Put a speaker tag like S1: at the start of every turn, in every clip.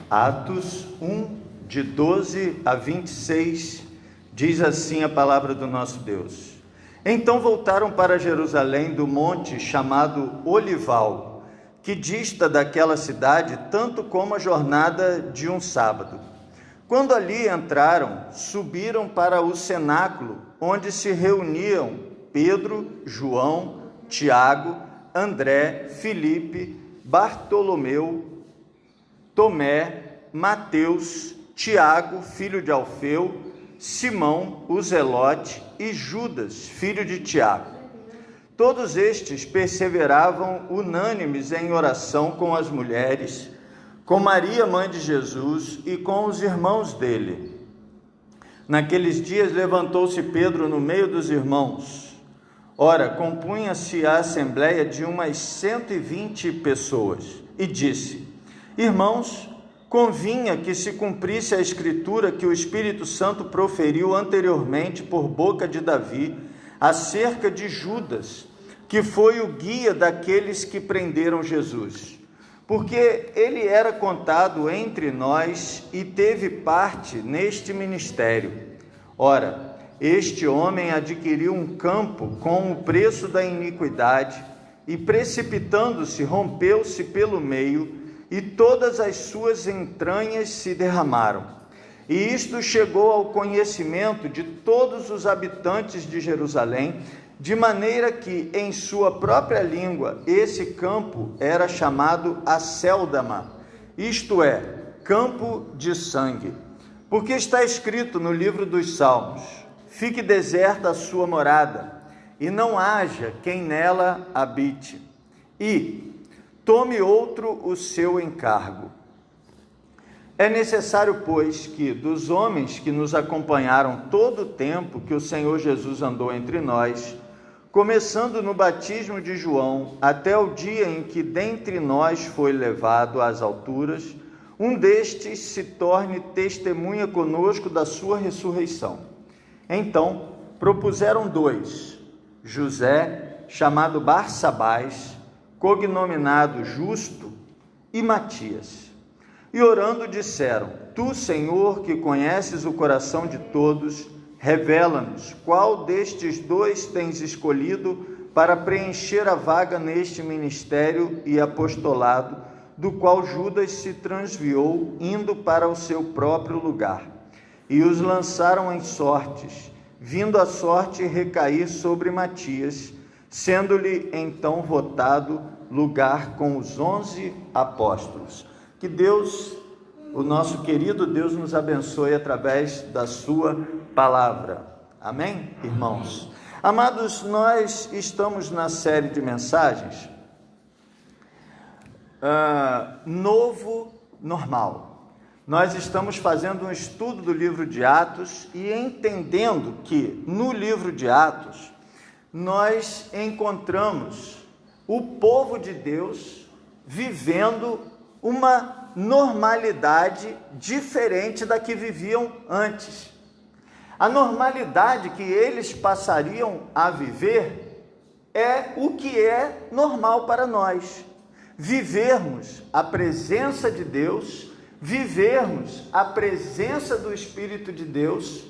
S1: Atos 1, de 12 a 26, diz assim a palavra do nosso Deus. Então voltaram para Jerusalém do monte chamado Olival, que dista daquela cidade tanto como a jornada de um sábado. Quando ali entraram, subiram para o cenáculo, onde se reuniam Pedro, João, Tiago, André, Filipe, Bartolomeu, Tomé, Mateus, Tiago, filho de Alfeu, Simão, o Zelote e Judas, filho de Tiago. Todos estes perseveravam unânimes em oração com as mulheres, com Maria, mãe de Jesus, e com os irmãos dele. Naqueles dias levantou-se Pedro no meio dos irmãos. Ora, compunha-se a assembleia de umas 120 pessoas, e disse: Irmãos, convinha que se cumprisse a escritura que o Espírito Santo proferiu anteriormente por boca de Davi, acerca de Judas, que foi o guia daqueles que prenderam Jesus. Porque ele era contado entre nós e teve parte neste ministério. Ora, este homem adquiriu um campo com o preço da iniquidade e, precipitando-se, rompeu-se pelo meio, e todas as suas entranhas se derramaram. E isto chegou ao conhecimento de todos os habitantes de Jerusalém, de maneira que, em sua própria língua, esse campo era chamado Acéldama, isto é, campo de sangue. Porque está escrito no livro dos Salmos: fique deserta a sua morada, e não haja quem nela habite, e tome outro o seu encargo. É necessário, pois, que dos homens que nos acompanharam todo o tempo que o Senhor Jesus andou entre nós, começando no batismo de João, até o dia em que dentre nós foi levado às alturas, um destes se torne testemunha conosco da sua ressurreição. Então propuseram dois, José, chamado Barsabás, cognominado Justo, e Matias. E orando disseram: Tu, Senhor, que conheces o coração de todos, revela-nos qual destes dois tens escolhido para preencher a vaga neste ministério e apostolado, do qual Judas se transviou, indo para o seu próprio lugar. E os lançaram em sortes, vindo a sorte recair sobre Matias, sendo-lhe então votado lugar com os 11 apóstolos. Que Deus, o nosso querido Deus, nos abençoe através da sua palavra. Amém, irmãos? Amados, nós estamos na série de mensagens Novo Normal. Nós estamos fazendo um estudo do livro de Atos e entendendo que no livro de Atos nós encontramos o povo de Deus vivendo uma normalidade diferente da que viviam antes. A normalidade que eles passariam a viver é o que é normal para nós. Vivermos a presença de Deus, vivermos a presença do Espírito de Deus,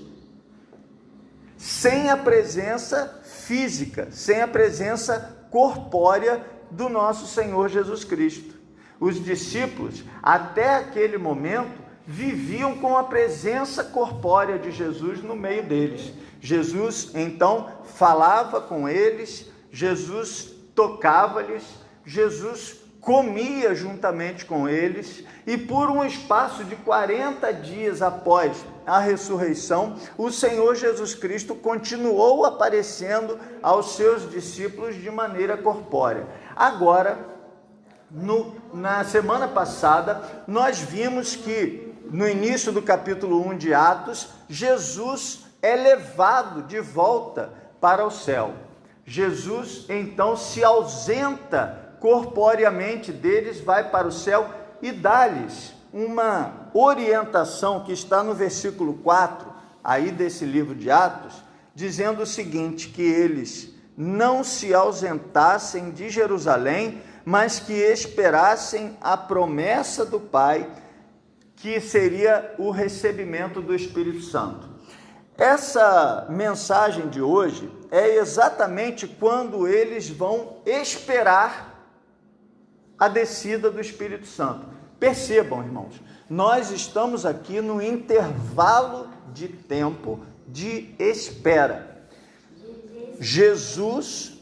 S1: sem a presença física, sem a presença corpórea do nosso Senhor Jesus Cristo. Os discípulos, até aquele momento, viviam com a presença corpórea de Jesus no meio deles. Jesus, então, falava com eles, Jesus tocava-lhes, Jesus comia juntamente com eles, e por um espaço de 40 dias após a ressurreição, o Senhor Jesus Cristo continuou aparecendo aos seus discípulos de maneira corpórea. Agora, na semana passada, nós vimos que no início do capítulo 1 de Atos, Jesus é levado de volta para o céu. Jesus então se ausenta corporeamente deles, vai para o céu e dá-lhes uma orientação que está no versículo 4 aí desse livro de Atos, dizendo o seguinte: que eles não se ausentassem de Jerusalém, mas que esperassem a promessa do Pai, que seria o recebimento do Espírito Santo. Essa mensagem de hoje é exatamente quando eles vão esperar a descida do Espírito Santo. Percebam, irmãos, nós estamos aqui no intervalo de tempo de espera. Jesus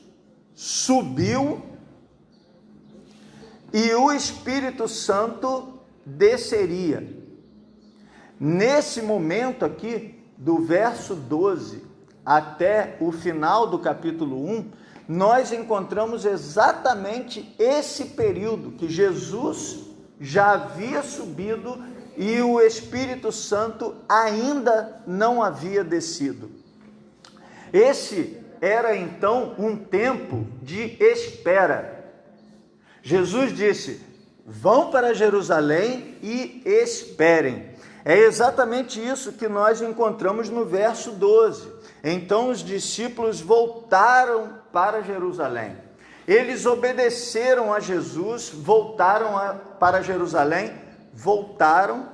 S1: subiu e o Espírito Santo desceria. Nesse momento aqui, do verso 12 até o final do capítulo 1, nós encontramos exatamente esse período que Jesus já havia subido e o Espírito Santo ainda não havia descido. Esse era então um tempo de espera. Jesus disse: vão para Jerusalém e esperem. É exatamente isso que nós encontramos no verso 12. Então os discípulos voltaram para Jerusalém. Eles obedeceram a Jesus, voltaram para Jerusalém, voltaram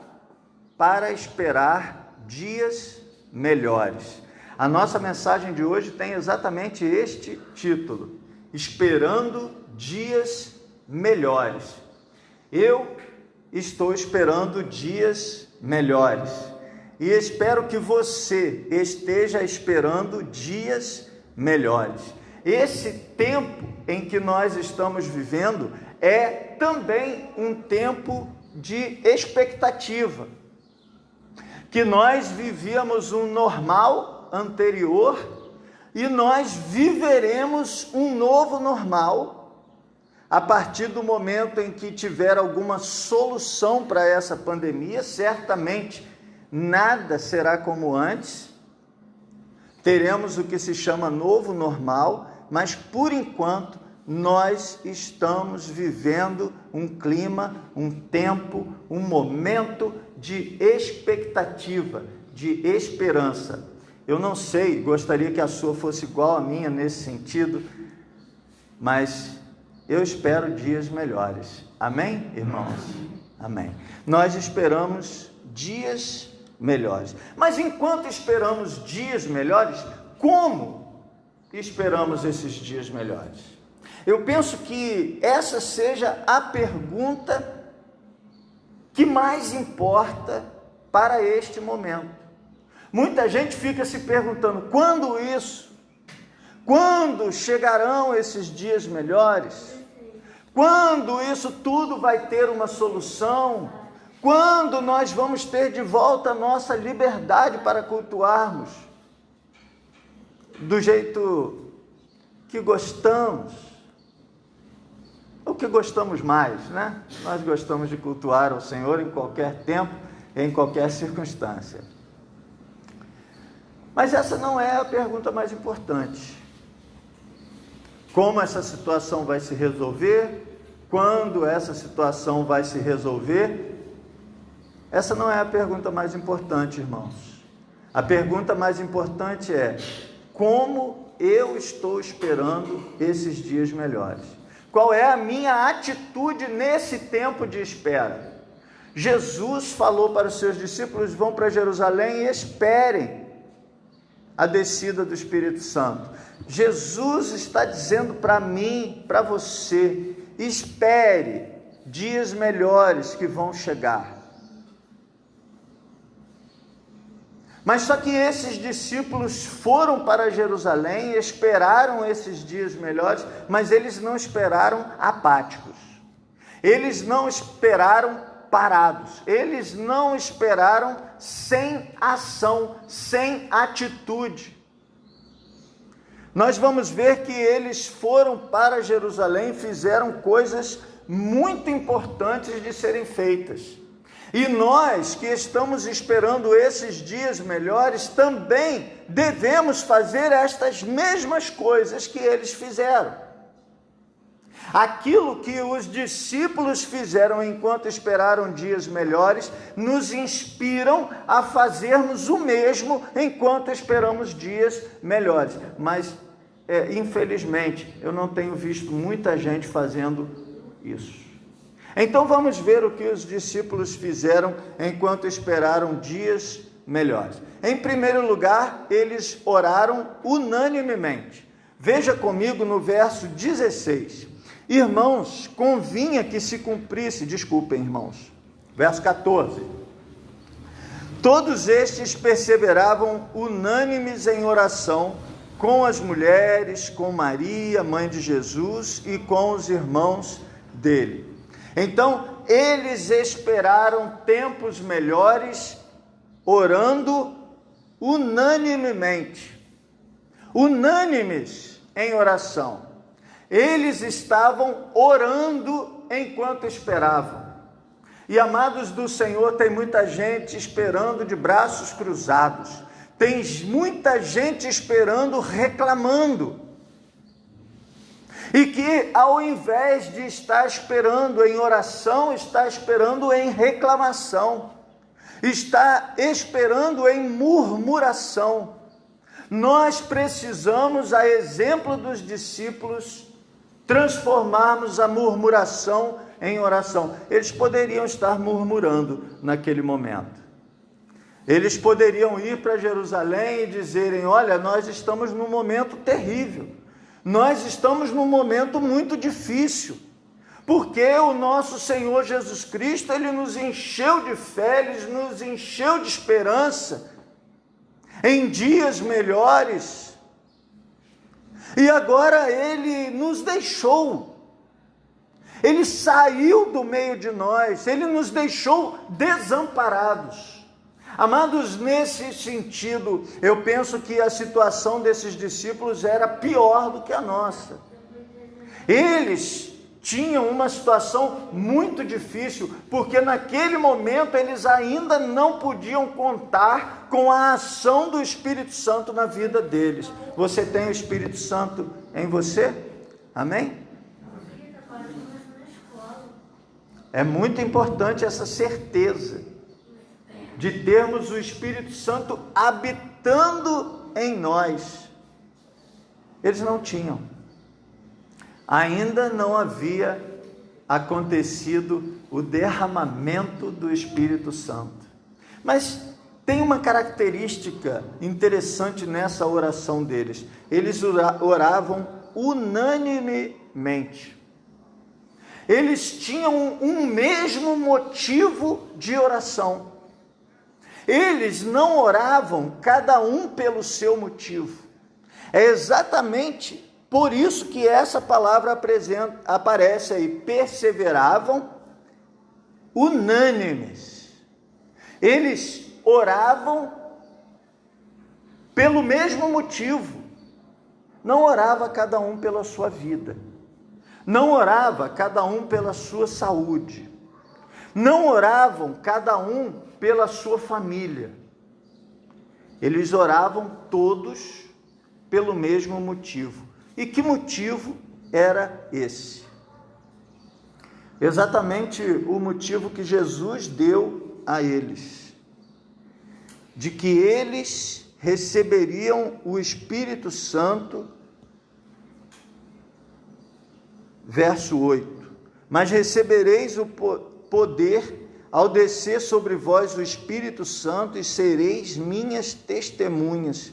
S1: para esperar dias melhores. A nossa mensagem de hoje tem exatamente este título: Esperando Dias Melhores. Eu estou esperando dias melhores e espero que você esteja esperando dias melhores. Esse tempo em que nós estamos vivendo é também um tempo de expectativa, que nós vivíamos um normal anterior e nós viveremos um novo normal a partir do momento em que tiver alguma solução para essa pandemia. Certamente nada será como antes, teremos o que se chama novo normal, mas por enquanto nós estamos vivendo um clima, um tempo, um momento de expectativa, de esperança. Eu não sei, gostaria que a sua fosse igual à minha nesse sentido, mas eu espero dias melhores. Amém, irmãos? Amém. Nós esperamos dias melhores. Mas enquanto esperamos dias melhores, como esperamos esses dias melhores? Eu penso que essa seja a pergunta que mais importa para este momento. Muita gente fica se perguntando: quando isso? Quando chegarão esses dias melhores? Quando isso tudo vai ter uma solução? Quando nós vamos ter de volta a nossa liberdade para cultuarmos do jeito que gostamos? O que gostamos mais, né? Nós gostamos de cultuar o Senhor em qualquer tempo, em qualquer circunstância. Mas essa não é a pergunta mais importante. Como essa situação vai se resolver? Quando essa situação vai se resolver? Essa não é a pergunta mais importante, irmãos. A pergunta mais importante é: como eu estou esperando esses dias melhores? Qual é a minha atitude nesse tempo de espera? Jesus falou para os seus discípulos: vão para Jerusalém e esperem a descida do Espírito Santo. Jesus está dizendo para mim, para você: espere dias melhores que vão chegar. Mas só que esses discípulos foram para Jerusalém, esperaram esses dias melhores, mas eles não esperaram apáticos. Eles não esperaram parados. Eles não esperaram sem ação, sem atitude. Nós vamos ver que eles foram para Jerusalém e fizeram coisas muito importantes de serem feitas. E nós que estamos esperando esses dias melhores também devemos fazer estas mesmas coisas que eles fizeram. Aquilo que os discípulos fizeram enquanto esperaram dias melhores nos inspiram a fazermos o mesmo enquanto esperamos dias melhores. Mas, infelizmente, eu não tenho visto muita gente fazendo isso. Então vamos ver o que os discípulos fizeram enquanto esperaram dias melhores. Em primeiro lugar, eles oraram unanimemente. Veja comigo no verso 16. Irmãos, convinha que se cumprisse, desculpem, irmãos, verso 14. Todos estes perseveravam unânimes em oração com as mulheres, com Maria, mãe de Jesus, e com os irmãos dele. Então, eles esperaram tempos melhores, orando unanimemente, unânimes em oração. Eles estavam orando enquanto esperavam. E amados do Senhor, tem muita gente esperando de braços cruzados, tem muita gente esperando, reclamando, e que ao invés de estar esperando em oração, está esperando em reclamação, está esperando em murmuração. Nós precisamos, a exemplo dos discípulos, transformarmos a murmuração em oração. Eles poderiam estar murmurando naquele momento. Eles poderiam ir para Jerusalém e dizerem: olha, nós estamos num momento terrível, nós estamos num momento muito difícil, porque o nosso Senhor Jesus Cristo, Ele nos encheu de fé, Ele nos encheu de esperança em dias melhores, e agora Ele nos deixou, Ele saiu do meio de nós, Ele nos deixou desamparados. Amados, nesse sentido, eu penso que a situação desses discípulos era pior do que a nossa. Eles tinham uma situação muito difícil, porque naquele momento eles ainda não podiam contar com a ação do Espírito Santo na vida deles. Você tem o Espírito Santo em você? Amém? É muito importante essa certeza de termos o Espírito Santo habitando em nós. Eles não tinham. Ainda não havia acontecido o derramamento do Espírito Santo. Mas tem uma característica interessante nessa oração deles. Eles oravam unanimemente. Eles tinham um mesmo motivo de oração. Eles não oravam cada um pelo seu motivo. É exatamente por isso que essa palavra aparece aí: perseveravam unânimes. Eles oravam pelo mesmo motivo. Não orava cada um pela sua vida. Não orava cada um pela sua saúde. Não oravam cada um pela sua família. Eles oravam todos pelo mesmo motivo. E que motivo era esse? Exatamente o motivo que Jesus deu a eles, de que eles receberiam o Espírito Santo. Verso 8: mas recebereis o poder ao descer sobre vós o Espírito Santo, e sereis minhas testemunhas,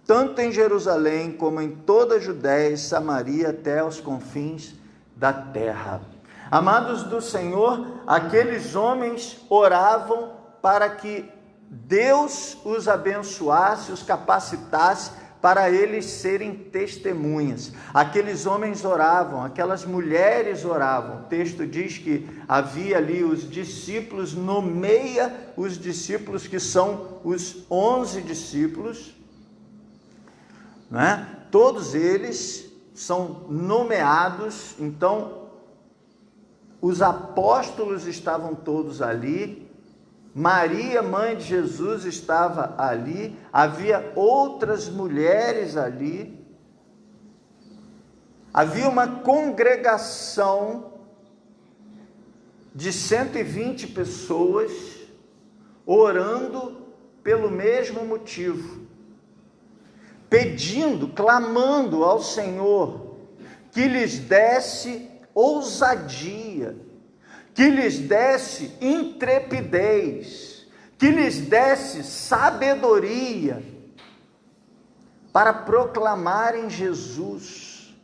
S1: tanto em Jerusalém como em toda a Judéia e Samaria, até aos confins da terra. Amados do Senhor, aqueles homens oravam para que Deus os abençoasse, os capacitasse para eles serem testemunhas. Aqueles homens oravam, aquelas mulheres oravam. O texto diz que havia ali os discípulos, nomeia os discípulos, que são os 11 discípulos, não é? Todos eles são nomeados. Então os apóstolos estavam todos ali, Maria, mãe de Jesus, estava ali, havia outras mulheres ali, havia uma congregação de 120 pessoas orando pelo mesmo motivo, pedindo, clamando ao Senhor que lhes desse ousadia, que lhes desse intrepidez, que lhes desse sabedoria para proclamarem Jesus,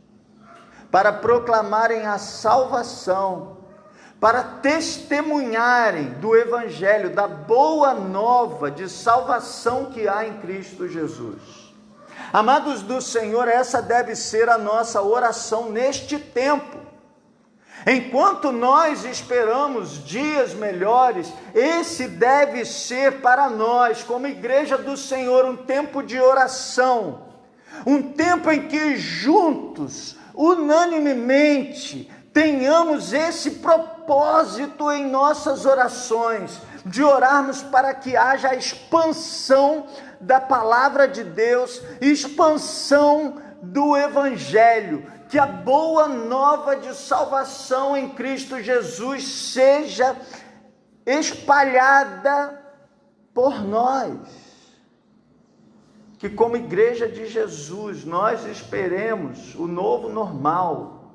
S1: para proclamarem a salvação, para testemunharem do Evangelho, da boa nova de salvação que há em Cristo Jesus. Amados do Senhor, essa deve ser a nossa oração neste tempo. Enquanto nós esperamos dias melhores, esse deve ser para nós, como igreja do Senhor, um tempo de oração, um tempo em que juntos, unanimemente, tenhamos esse propósito em nossas orações, de orarmos para que haja a expansão da palavra de Deus, expansão do Evangelho, que a boa nova de salvação em Cristo Jesus seja espalhada por nós. Que como igreja de Jesus, nós esperemos o novo normal,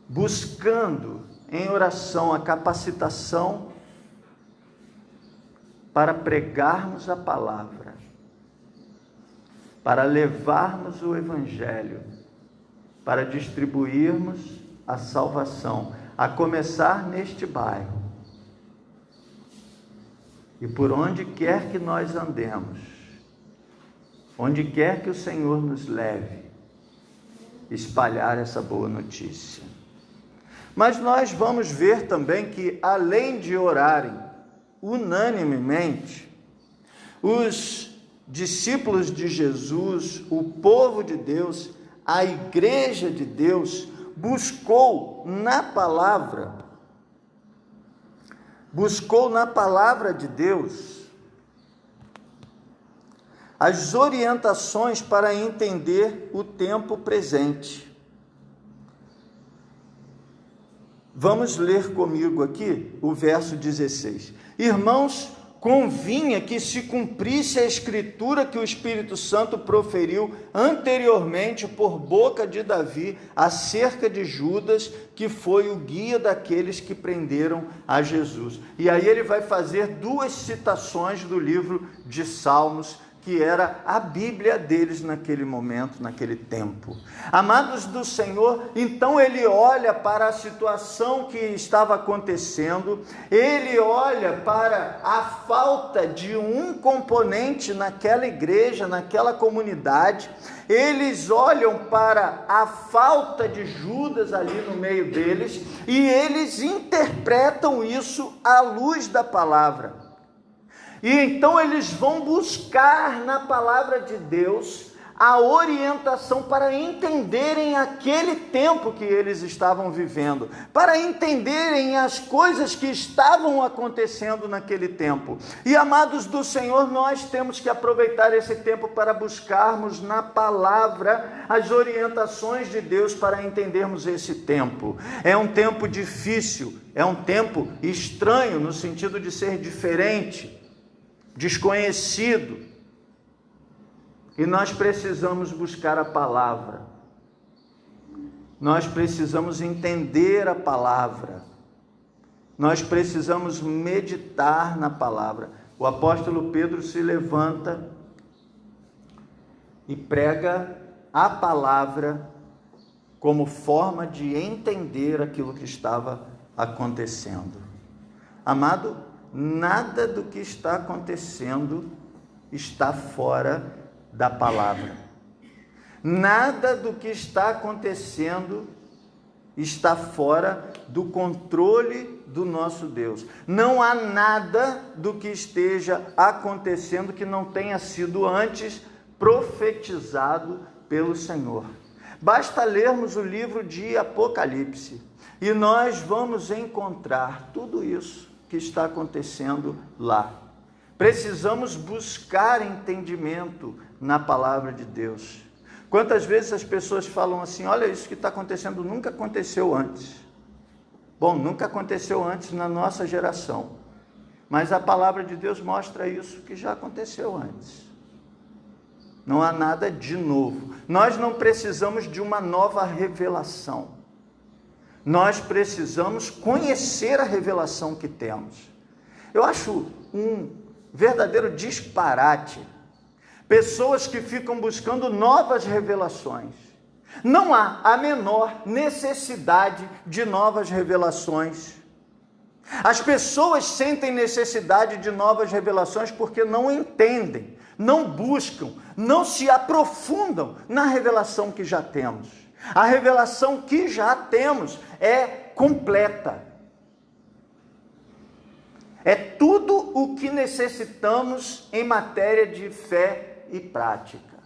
S1: buscando em oração a capacitação para pregarmos a palavra, para levarmos o Evangelho, para distribuirmos a salvação, a começar neste bairro. E por onde quer que nós andemos, onde quer que o Senhor nos leve, espalhar essa boa notícia. Mas nós vamos ver também que, além de orarem unanimemente, os discípulos de Jesus, o povo de Deus, a igreja de Deus, buscou na palavra de Deus as orientações para entender o tempo presente. Vamos ler comigo aqui o verso 16. Irmãos, convinha que se cumprisse a escritura que o Espírito Santo proferiu anteriormente por boca de Davi acerca de Judas, que foi o guia daqueles que prenderam a Jesus. E aí ele vai fazer duas citações do livro de Salmos, que era a Bíblia deles naquele momento, naquele tempo. Amados do Senhor, então ele olha para a situação que estava acontecendo, ele olha para a falta de um componente naquela igreja, naquela comunidade, eles olham para a falta de Judas ali no meio deles, e eles interpretam isso à luz da palavra. E então eles vão buscar na palavra de Deus a orientação para entenderem aquele tempo que eles estavam vivendo, para entenderem as coisas que estavam acontecendo naquele tempo. E amados do Senhor, nós temos que aproveitar esse tempo para buscarmos na palavra as orientações de Deus para entendermos esse tempo. É um tempo difícil, é um tempo estranho no sentido de ser diferente, desconhecido, e nós precisamos buscar a palavra, nós precisamos entender a palavra, nós precisamos meditar na palavra. O apóstolo Pedro se levanta e prega a palavra como forma de entender aquilo que estava acontecendo. Amado, nada do que está acontecendo está fora da palavra. Nada do que está acontecendo está fora do controle do nosso Deus. Não há nada do que esteja acontecendo que não tenha sido antes profetizado pelo Senhor. Basta lermos o livro de Apocalipse e nós vamos encontrar tudo isso que está acontecendo lá. Precisamos buscar entendimento na palavra de Deus. Quantas vezes as pessoas falam assim: olha, isso que está acontecendo nunca aconteceu antes. Bom, nunca aconteceu antes na nossa geração, mas a palavra de Deus mostra isso que já aconteceu antes. Não há nada de novo. Nós não precisamos de uma nova revelação. Nós precisamos conhecer a revelação que temos. Eu acho um verdadeiro disparate pessoas que ficam buscando novas revelações. Não há a menor necessidade de novas revelações. As pessoas sentem necessidade de novas revelações porque não entendem, não buscam, não se aprofundam na revelação que já temos. A revelação que já temos é completa. É tudo o que necessitamos em matéria de fé e prática.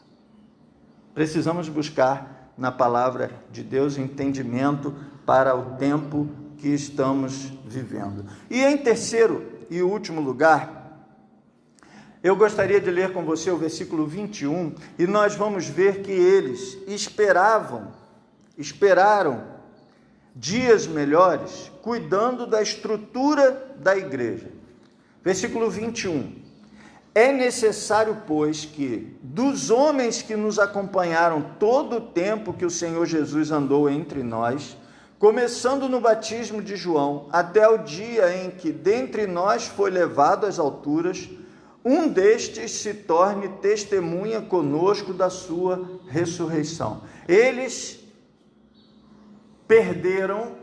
S1: Precisamos buscar na palavra de Deus entendimento para o tempo que estamos vivendo. E em terceiro e último lugar, eu gostaria de ler com você o versículo 21, e nós vamos ver que eles esperaram dias melhores, cuidando da estrutura da igreja. Versículo 21. É necessário, pois, que dos homens que nos acompanharam todo o tempo que o Senhor Jesus andou entre nós, começando no batismo de João, até o dia em que dentre nós foi levado às alturas, um destes se torne testemunha conosco da sua ressurreição. Eles perderam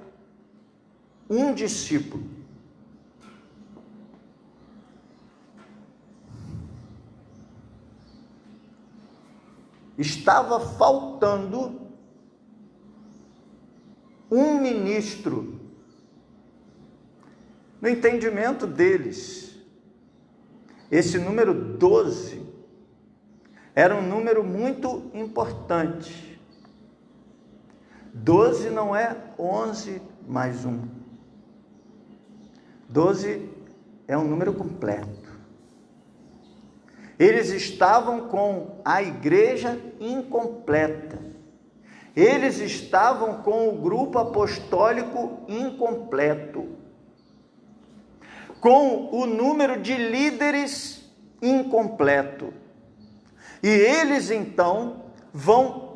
S1: um discípulo. Estava faltando um ministro. No entendimento deles, esse número 12 era um número muito importante. 12 não é 11 mais 1. 12 é um número completo. Eles estavam com a igreja incompleta. Eles estavam com o grupo apostólico incompleto. Com o número de líderes incompleto. E eles então vão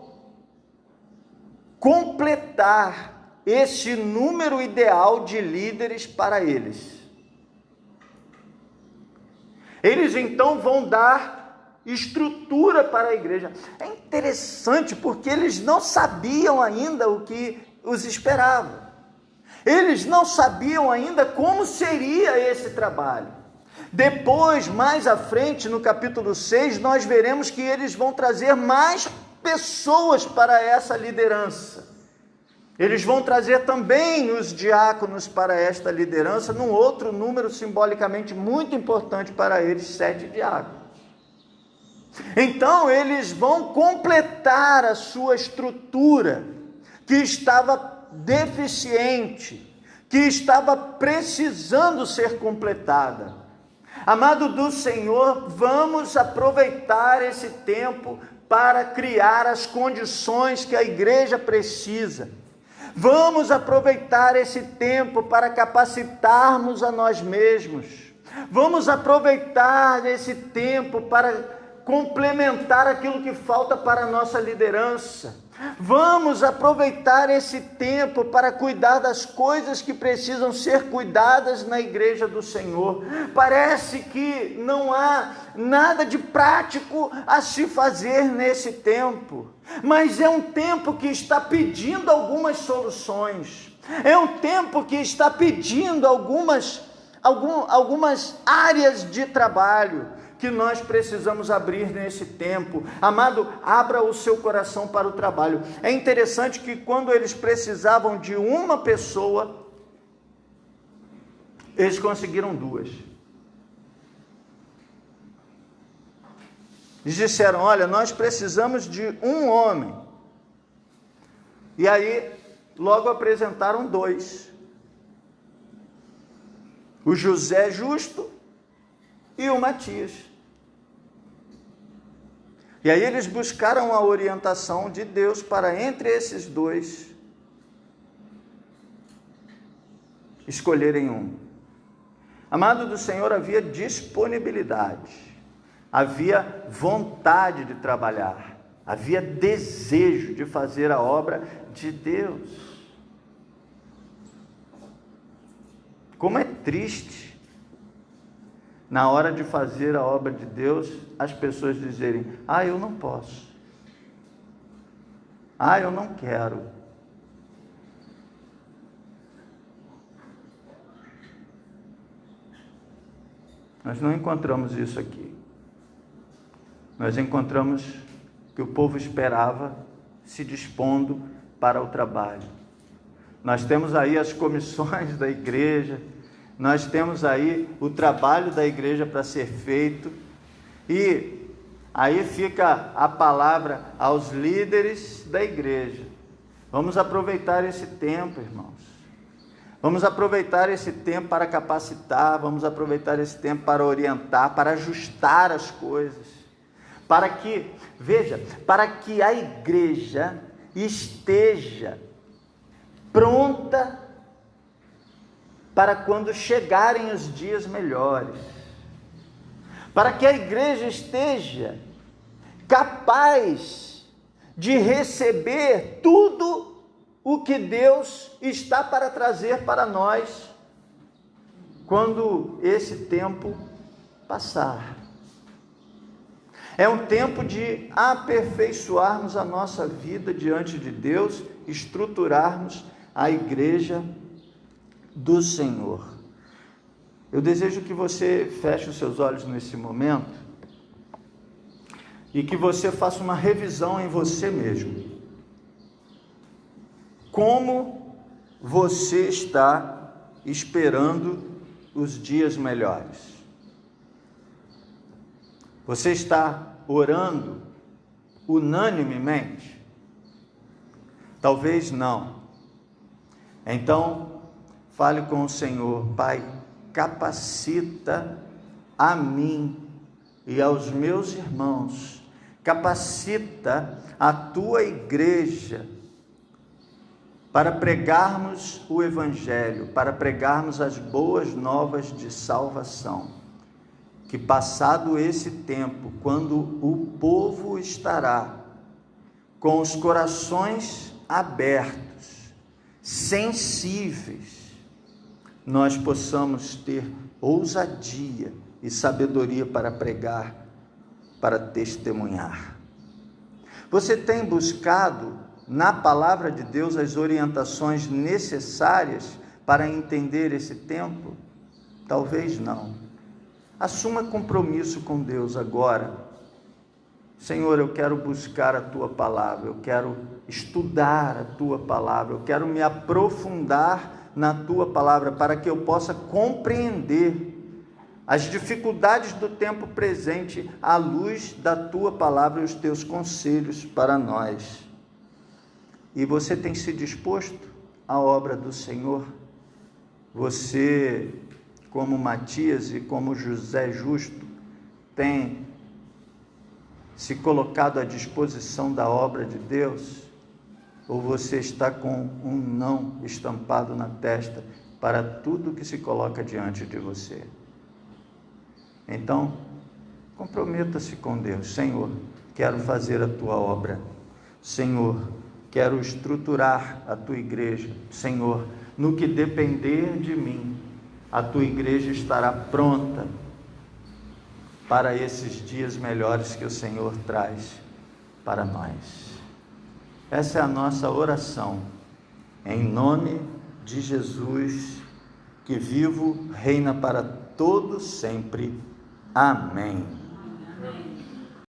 S1: completar esse número ideal de líderes para eles. Eles então vão dar estrutura para a igreja. É interessante porque eles não sabiam ainda o que os esperava. Eles não sabiam ainda como seria esse trabalho. Depois, mais à frente, no capítulo 6, nós veremos que eles vão trazer mais pessoas para essa liderança. Eles vão trazer também os diáconos para esta liderança, num outro número simbolicamente muito importante para eles, 7 diáconos. Então, eles vão completar a sua estrutura, que estava deficiente, que estava precisando ser completada. Amado do Senhor, vamos aproveitar esse tempo para criar as condições que a igreja precisa. Vamos aproveitar esse tempo para capacitarmos a nós mesmos. Vamos aproveitar esse tempo para complementar aquilo que falta para a nossa liderança. Vamos aproveitar esse tempo para cuidar das coisas que precisam ser cuidadas na igreja do Senhor. Parece que não há nada de prático a se fazer nesse tempo, mas é um tempo que está pedindo algumas soluções. É um tempo que está pedindo algumas áreas de trabalho que nós precisamos abrir nesse tempo. Amado, abra o seu coração para o trabalho. É interessante que quando eles precisavam de uma pessoa, eles conseguiram 2. Eles disseram: olha, nós precisamos de um homem. E aí, logo apresentaram 2. O José Justo e o Matias. E aí eles buscaram a orientação de Deus para, entre esses 2, escolherem um. Amado do Senhor, havia disponibilidade, havia vontade de trabalhar, havia desejo de fazer a obra de Deus. Como é triste, na hora de fazer a obra de Deus, as pessoas dizerem: eu não posso, eu não quero. Nós não encontramos isso aqui. Nós encontramos que o povo esperava se dispondo para o trabalho. Nós temos aí as comissões da igreja, nós temos aí o trabalho da igreja para ser feito, e aí fica a palavra aos líderes da igreja. Vamos aproveitar esse tempo, irmãos. Vamos aproveitar esse tempo para capacitar, vamos aproveitar esse tempo para orientar, para ajustar as coisas, para que, para que a igreja esteja pronta para quando chegarem os dias melhores, para que a igreja esteja capaz de receber tudo o que Deus está para trazer para nós quando esse tempo passar. É um tempo de aperfeiçoarmos a nossa vida diante de Deus, estruturarmos a igreja do Senhor. Eu desejo que você feche os seus olhos nesse momento e que você faça uma revisão em você mesmo. Como você está esperando os dias melhores? Você está orando unanimemente? Talvez não. Então, fale com o Senhor: Pai, capacita a mim e aos meus irmãos, capacita a tua igreja para pregarmos o Evangelho, para pregarmos as boas novas de salvação. Que passado esse tempo, quando o povo estará com os corações abertos, sensíveis, nós possamos ter ousadia e sabedoria para pregar, para testemunhar. Você tem buscado na palavra de Deus as orientações necessárias para entender esse tempo? Talvez não. Assuma compromisso com Deus agora. Senhor, eu quero buscar a tua palavra, eu quero estudar a tua palavra, eu quero me aprofundar na tua palavra para que eu possa compreender as dificuldades do tempo presente à luz da tua palavra e os teus conselhos para nós. E você tem se disposto à obra do Senhor? Você, como Matias e como José Justo, tem se colocado à disposição da obra de Deus? Ou você está com um não estampado na testa para tudo que se coloca diante de você? Então, comprometa-se com Deus. Senhor, quero fazer a tua obra. Senhor, quero estruturar a tua igreja. Senhor, no que depender de mim, a tua igreja estará pronta para esses dias melhores que o Senhor traz para nós. Essa é a nossa oração, em nome de Jesus, que vivo, reina para todo sempre. Amém.